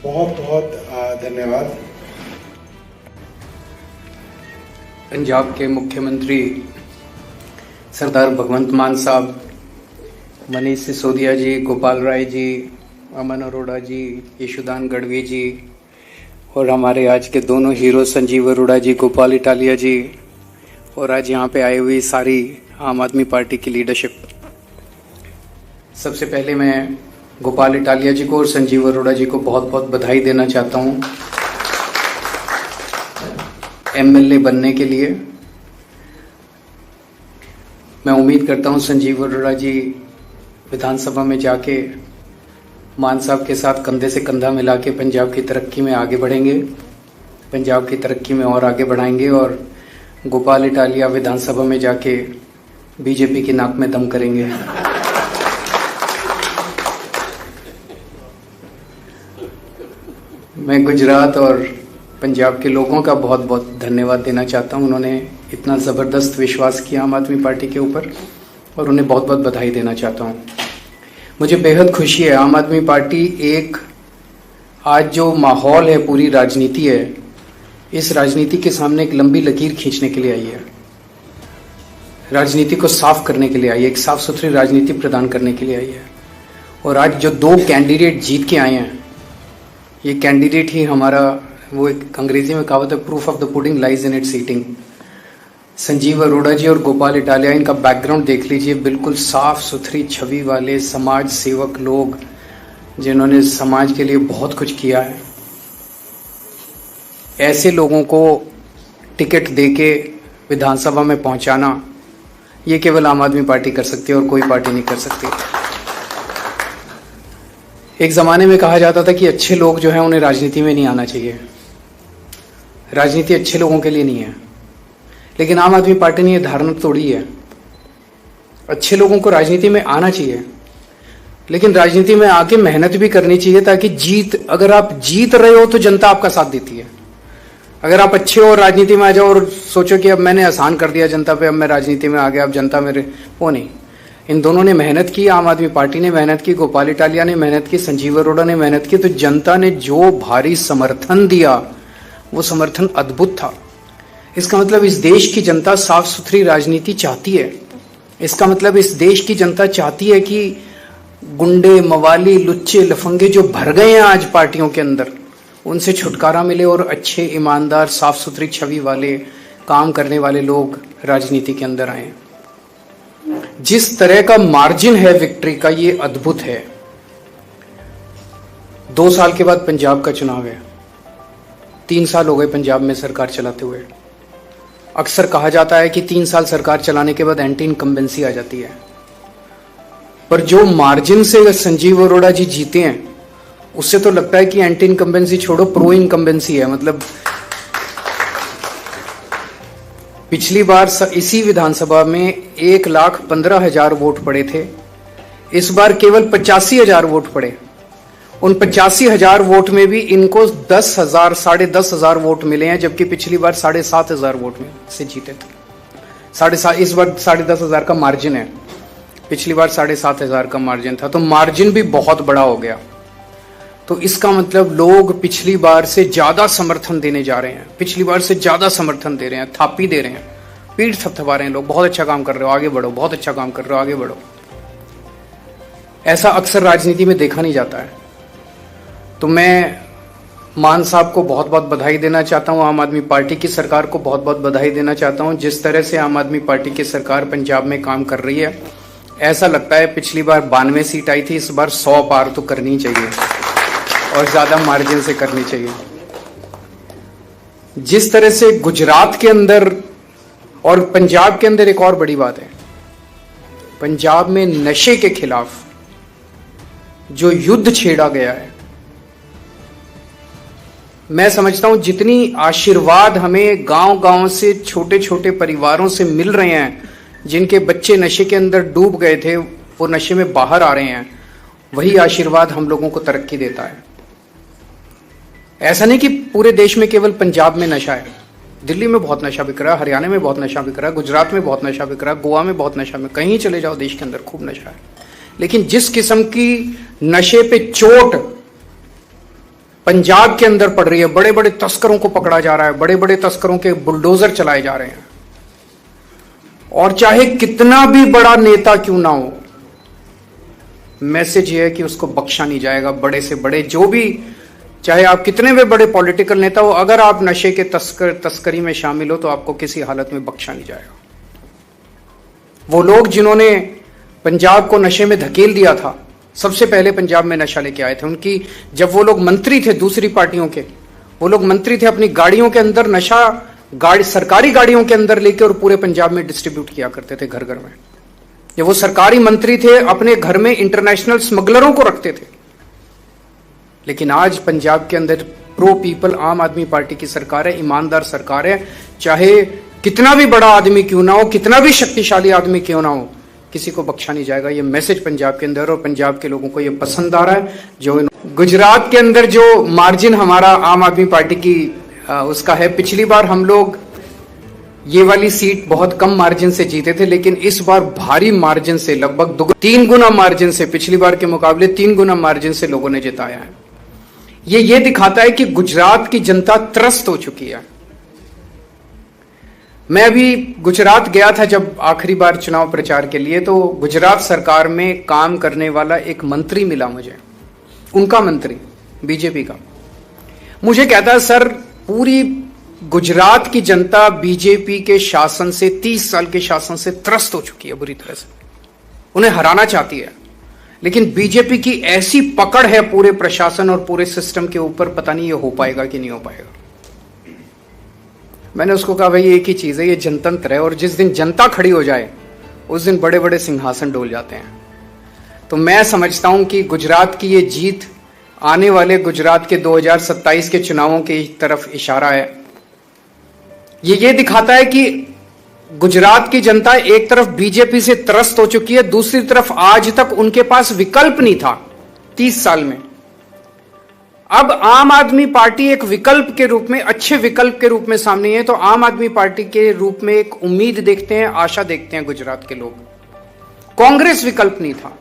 बहुत बहुत धन्यवाद। पंजाब के मुख्यमंत्री सरदार भगवंत मान साहब, मनीष सिसोदिया जी, गोपाल राय जी, अमन अरोड़ा जी, यशोदान गढ़वी जी और हमारे आज के दोनों हीरो संजीव अरोड़ा जी, गोपाल इटालिया जी और आज यहाँ पे आई हुई सारी आम आदमी पार्टी की लीडरशिप। सबसे पहले मैं गोपाल इटालिया जी को और संजीव अरोड़ा जी को बहुत बहुत बधाई देना चाहता हूँ एमएलए बनने के लिए। मैं उम्मीद करता हूँ संजीव अरोड़ा जी विधानसभा में जाके मान साहब के साथ कंधे से कंधा मिला के पंजाब की तरक्की में आगे बढ़ेंगे, पंजाब की तरक्की में और आगे बढ़ाएंगे और गोपाल इटालिया विधानसभा में जाके बीजेपी की नाक में दम करेंगे। मैं गुजरात और पंजाब के लोगों का बहुत बहुत धन्यवाद देना चाहता हूं। उन्होंने इतना ज़बरदस्त विश्वास किया आम आदमी पार्टी के ऊपर और उन्हें बहुत बहुत बधाई देना चाहता हूं। मुझे बेहद खुशी है, आम आदमी पार्टी एक आज जो माहौल है, पूरी राजनीति है, इस राजनीति के सामने एक लंबी लकीर खींचने के लिए आई है, राजनीति को साफ करने के लिए आई है, एक साफ सुथरी राजनीति प्रदान करने के लिए आई है। और आज जो दो कैंडिडेट जीत के आए हैं, ये कैंडिडेट ही हमारा, वो एक अंग्रेजी में कहावत है, proof of the pudding lies in its eating. Sanjeev Arora ji और गोपाल इटालिया, इनका बैकग्राउंड देख लीजिए, बिल्कुल साफ सुथरी छवि वाले समाज सेवक लोग जिन्होंने समाज के लिए बहुत कुछ किया है। ऐसे लोगों को टिकट देके विधानसभा में पहुंचाना, ये केवल आम आदमी पार्टी कर सकती है और कोई पार्टी नहीं कर सकती। एक ज़माने में कहा जाता था कि अच्छे लोग जो हैं उन्हें राजनीति में नहीं आना चाहिए, राजनीति अच्छे लोगों के लिए नहीं है। लेकिन आम आदमी पार्टी ने यह धारणा तोड़ी है, अच्छे लोगों को राजनीति में आना चाहिए, लेकिन राजनीति में आके मेहनत भी करनी चाहिए ताकि अगर आप जीत रहे हो तो जनता आपका साथ देती है। अगर आप अच्छे हो राजनीति में आ जाओ और सोचो कि अब मैंने आसान कर दिया जनता पे, अब मैं राजनीति में आ गया, अब जनता मेरे, वो नहीं। इन दोनों ने मेहनत की, आम आदमी पार्टी ने मेहनत की, गोपाल इटालिया ने मेहनत की, संजीव अरोड़ा ने मेहनत की, तो जनता ने जो भारी समर्थन दिया वो समर्थन अद्भुत था। इसका मतलब इस देश की जनता साफ सुथरी राजनीति चाहती है। इसका मतलब इस देश की जनता चाहती है कि गुंडे, मवाली, लुच्चे, लफंगे जो भर गए हैं आज पार्टियों के अंदर, उनसे छुटकारा मिले और अच्छे, ईमानदार, साफ सुथरी छवि वाले, काम करने वाले लोग राजनीति के अंदर आए। जिस तरह का मार्जिन है विक्ट्री का, ये अद्भुत है। 2 साल के बाद पंजाब का चुनाव है, 3 साल हो गए पंजाब में सरकार चलाते हुए। अक्सर कहा जाता है कि 3 साल सरकार चलाने के बाद एंटी इनकम्बेंसी आ जाती है, पर जो मार्जिन से संजीव अरोड़ा जी जीते हैं उससे तो लगता है कि एंटी इनकम्बेंसी छोड़ो, प्रो इनकम्बेंसी है। मतलब पिछली बार इसी विधानसभा में 1,15,000 वोट पड़े थे, इस बार केवल 85,000 वोट पड़े। उन 85,000 वोट में भी इनको 10,000, 10,500 वोट मिले हैं, जबकि पिछली बार 7,500 वोट में से जीते थे। इस बार 10,500 का मार्जिन है, पिछली बार 7,500 का मार्जिन था, तो मार्जिन भी बहुत बड़ा हो गया। तो इसका मतलब लोग पिछली बार से ज्यादा समर्थन देने जा रहे हैं, पिछली बार से ज्यादा समर्थन दे रहे हैं, थापी दे रहे हैं, पीठ थपथपा रहे हैं लोग, बहुत अच्छा काम कर रहे हो, आगे बढ़ो, बहुत अच्छा काम कर रहे हो, आगे बढ़ो। ऐसा अक्सर राजनीति में देखा नहीं जाता है। तो मैं मान साहब को बहुत बहुत बधाई देना चाहता हूं, आम आदमी पार्टी की सरकार को बहुत बहुत बधाई देना चाहता हूं। जिस तरह से आम आदमी पार्टी की सरकार पंजाब में काम कर रही है, ऐसा लगता है पिछली बार 92 सीट आई थी, इस बार 100 पार तो करनी चाहिए और ज्यादा मार्जिन से करनी चाहिए। जिस तरह से गुजरात के अंदर और पंजाब के अंदर, एक और बड़ी बात है, पंजाब में नशे के खिलाफ जो युद्ध छेड़ा गया है, मैं समझता हूं जितनी आशीर्वाद हमें गांव-गांव से, छोटे छोटे परिवारों से मिल रहे हैं, जिनके बच्चे नशे के अंदर डूब गए थे, वो नशे में बाहर आ रहे हैं, वही आशीर्वाद हम लोगों को तरक्की देता है। ऐसा नहीं कि पूरे देश में केवल पंजाब में नशा है, दिल्ली में बहुत नशा बिक रहा है, हरियाणा में बहुत नशा बिक रहा है, गुजरात में बहुत नशा बिक रहा है, गोवा में बहुत नशा में, कहीं चले जाओ देश के अंदर खूब नशा है। लेकिन जिस किस्म की नशे पे चोट पंजाब के अंदर पड़ रही है, बड़े बड़े तस्करों को पकड़ा जा रहा है, बड़े बड़े तस्करों के बुलडोजर चलाए जा रहे हैं। और चाहे कितना भी बड़ा नेता क्यों ना हो, मैसेज ये है कि उसको बख्शा नहीं जाएगा। बड़े से बड़े जो भी, चाहे आप कितने भी बड़े पॉलिटिकल नेता हो, अगर आप नशे के तस्करी में शामिल हो तो आपको किसी हालत में बख्शा नहीं जाएगा। वो लोग जिन्होंने पंजाब को नशे में धकेल दिया था, सबसे पहले पंजाब में नशा लेके आए थे, उनकी जब वो लोग मंत्री थे दूसरी पार्टियों के, वो लोग मंत्री थे, अपनी गाड़ियों के अंदर नशा सरकारी गाड़ियों के अंदर लेके और पूरे पंजाब में डिस्ट्रीब्यूट किया करते थे घर घर में। ये वो सरकारी मंत्री थे, अपने घर में इंटरनेशनल स्मगलरों को रखते थे। लेकिन आज पंजाब के अंदर प्रो पीपल आम आदमी पार्टी की सरकार है, ईमानदार सरकार है। चाहे कितना भी बड़ा आदमी क्यों ना हो, कितना भी शक्तिशाली आदमी क्यों ना हो, किसी को बख्शा नहीं जाएगा। ये मैसेज पंजाब के अंदर, और पंजाब के लोगों को ये पसंद आ रहा है। जो गुजरात के अंदर जो मार्जिन हमारा आम आदमी पार्टी की उसका है, पिछली बार हम लोग ये वाली सीट बहुत कम मार्जिन से जीते थे, लेकिन इस बार भारी मार्जिन से, लगभग 3 गुना मार्जिन से, पिछली बार के मुकाबले 3 गुना मार्जिन से लोगों ने जिताया है। ये दिखाता है कि गुजरात की जनता त्रस्त हो चुकी है। मैं अभी गुजरात गया था जब आखिरी बार चुनाव प्रचार के लिए, तो गुजरात सरकार में काम करने वाला एक मंत्री मिला मुझे, उनका मंत्री बीजेपी का। मुझे कहता है, सर पूरी गुजरात की जनता बीजेपी के शासन से, 30 साल के शासन से त्रस्त हो चुकी है बुरी तरह से, उन्हें हराना चाहती है। लेकिन बीजेपी की ऐसी पकड़ है पूरे प्रशासन और पूरे सिस्टम के ऊपर, पता नहीं ये हो पाएगा कि नहीं हो पाएगा। मैंने उसको कहा, भाई एक ही चीज है, ये जनतंत्र है, और जिस दिन जनता खड़ी हो जाए उस दिन बड़े बड़े सिंहासन डोल जाते हैं। तो मैं समझता हूं कि गुजरात की ये जीत आने वाले गुजरात के 2027 के चुनावों की तरफ इशारा है। ये दिखाता है कि गुजरात की जनता एक तरफ बीजेपी से त्रस्त हो चुकी है, दूसरी तरफ आज तक उनके पास विकल्प नहीं था 30 साल में। अब आम आदमी पार्टी एक विकल्प के रूप में, अच्छे विकल्प के रूप में सामने है। तो आम आदमी पार्टी के रूप में एक उम्मीद देखते हैं, आशा देखते हैं गुजरात के लोग। कांग्रेस विकल्प नहीं था,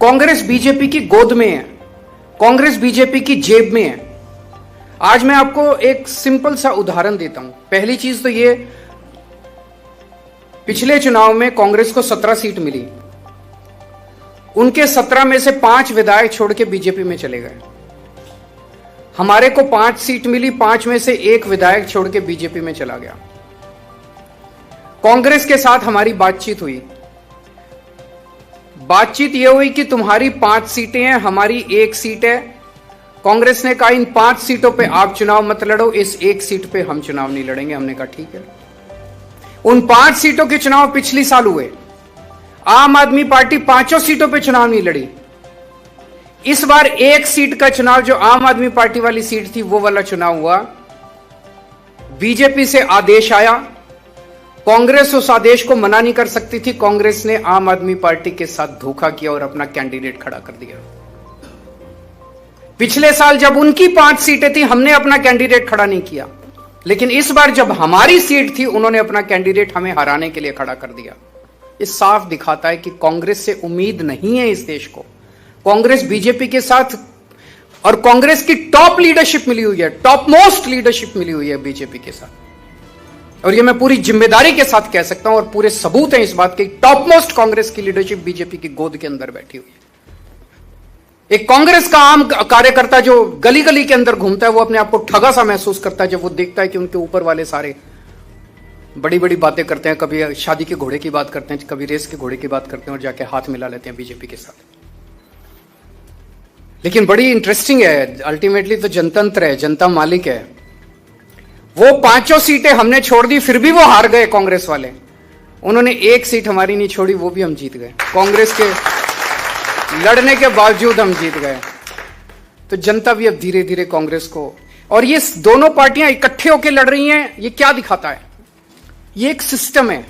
कांग्रेस बीजेपी की गोद में है, कांग्रेस बीजेपी की जेब में है। आज मैं आपको एक सिंपल सा उदाहरण देता हूं। पहली चीज तो ये, पिछले चुनाव में कांग्रेस को 17 सीट मिली, उनके 17 में से 5 विधायक छोड़ के बीजेपी में चले गए। हमारे को 5 सीट मिली, 5 में से 1 विधायक छोड़ के बीजेपी में चला गया। कांग्रेस के साथ हमारी बातचीत हुई, बातचीत यह हुई कि तुम्हारी 5 सीटें हैं, हमारी 1 सीट है। कांग्रेस ने कहा इन 5 सीटों पे आप चुनाव मत लड़ो, इस 1 सीट पे हम चुनाव नहीं लड़ेंगे। हमने कहा ठीक है। उन 5 सीटों के चुनाव पिछली साल हुए, आम आदमी पार्टी 5 सीटों पे चुनाव नहीं लड़ी। इस बार 1 सीट का चुनाव, जो आम आदमी पार्टी वाली सीट थी, वो वाला चुनाव हुआ। बीजेपी से आदेश आया, कांग्रेस उस आदेश को मना नहीं कर सकती थी। कांग्रेस ने आम आदमी पार्टी के साथ धोखा किया और अपना कैंडिडेट खड़ा कर दिया। पिछले साल जब उनकी 5 सीटें थी, हमने अपना कैंडिडेट खड़ा नहीं किया, लेकिन इस बार जब हमारी सीट थी, उन्होंने अपना कैंडिडेट हमें हराने के लिए खड़ा कर दिया। ये साफ दिखाता है कि कांग्रेस से उम्मीद नहीं है इस देश को। कांग्रेस बीजेपी के साथ, और कांग्रेस की टॉप लीडरशिप मिली हुई है, टॉप मोस्ट लीडरशिप मिली हुई है बीजेपी के साथ। और ये मैं पूरी जिम्मेदारी के साथ कह सकता हूं, और पूरे सबूत हैं इस बात के, टॉप मोस्ट कांग्रेस की लीडरशिप बीजेपी की गोद के अंदर बैठी हुई है। एक कांग्रेस का आम कार्यकर्ता जो गली गली के अंदर घूमता है, वो अपने आप को ठगा सा महसूस करता है जब वो देखता है कि उनके ऊपर वाले सारे बड़ी बड़ी बातें करते हैं, कभी शादी के घोड़े की बात करते हैं, कभी रेस के घोड़े की बात करते हैं, और जाके हाथ मिला लेते हैं बीजेपी के साथ। लेकिन बड़ी इंटरेस्टिंग है, अल्टीमेटली तो जनतंत्र है, जनता मालिक है। वो 5 सीटें हमने छोड़ दी, फिर भी वो हार गए कांग्रेस वाले। उन्होंने 1 सीट हमारी नहीं छोड़ी, वो भी हम जीत गए। कांग्रेस के लड़ने के बावजूद हम जीत गए। तो जनता भी अब धीरे धीरे कांग्रेस को, और ये दोनों पार्टियां इकट्ठे होकर लड़ रही हैं, ये क्या दिखाता है? ये एक सिस्टम है।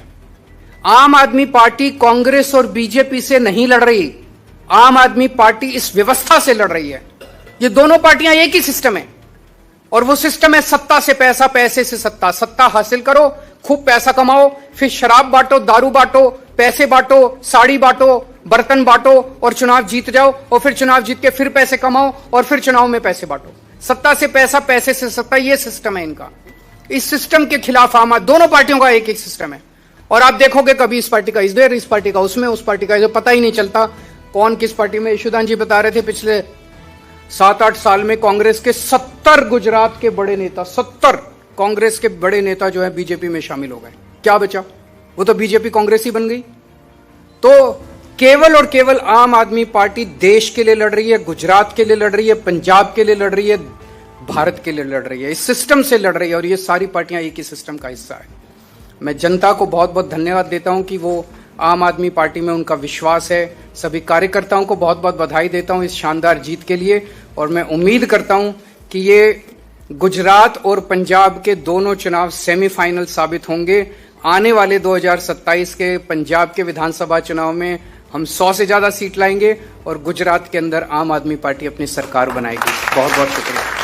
आम आदमी पार्टी कांग्रेस और बीजेपी से नहीं लड़ रही, आम आदमी पार्टी इस व्यवस्था से लड़ रही है। ये दोनों पार्टियां एक ही सिस्टम है, और वो सिस्टम है सत्ता से पैसा, पैसे से सत्ता। सत्ता हासिल करो, खूब पैसा कमाओ, फिर शराब बांटो, दारू बांटो, पैसे बांटो, साड़ी बांटो, बर्तन बांटो, और चुनाव जीत जाओ, और फिर चुनाव जीत के फिर पैसे कमाओ, और फिर चुनाव में पैसे बांटो। सत्ता से पैसा, पैसे से सत्ता, ये सिस्टम है इनका। इस सिस्टम के खिलाफ आम आदमी, दोनों पार्टियों का एक एक सिस्टम है। और आप देखोगे कभी इस पार्टी का इधर, इस पार्टी का उसमें, उस पार्टी का इधर, पता ही नहीं चलता कौन किस पार्टी में। यशोदान जी बता रहे थे पिछले 7-8 साल में कांग्रेस के 70 गुजरात के बड़े नेता, 70 कांग्रेस के बड़े नेता जो है बीजेपी में शामिल हो गए। क्या बचा? वो तो बीजेपी कांग्रेस ही बन गई। तो केवल और केवल आम आदमी पार्टी देश के लिए लड़ रही है, गुजरात के लिए लड़ रही है, पंजाब के लिए लड़ रही है, भारत के लिए लड़ रही है, इस सिस्टम से लड़ रही है। और ये सारी पार्टियां एक ही सिस्टम का हिस्सा है। मैं जनता को बहुत बहुत धन्यवाद देता हूं कि वो आम आदमी पार्टी में उनका विश्वास है। सभी कार्यकर्ताओं को बहुत बहुत बधाई देता हूं इस शानदार जीत के लिए। और मैं उम्मीद करता हूं कि ये गुजरात और पंजाब के दोनों चुनाव सेमीफाइनल साबित होंगे। आने वाले 2027 के पंजाब के विधानसभा चुनाव में हम 100 से ज्यादा सीट लाएंगे और गुजरात के अंदर आम आदमी पार्टी अपनी सरकार बनाएगी। बहुत बहुत शुक्रिया।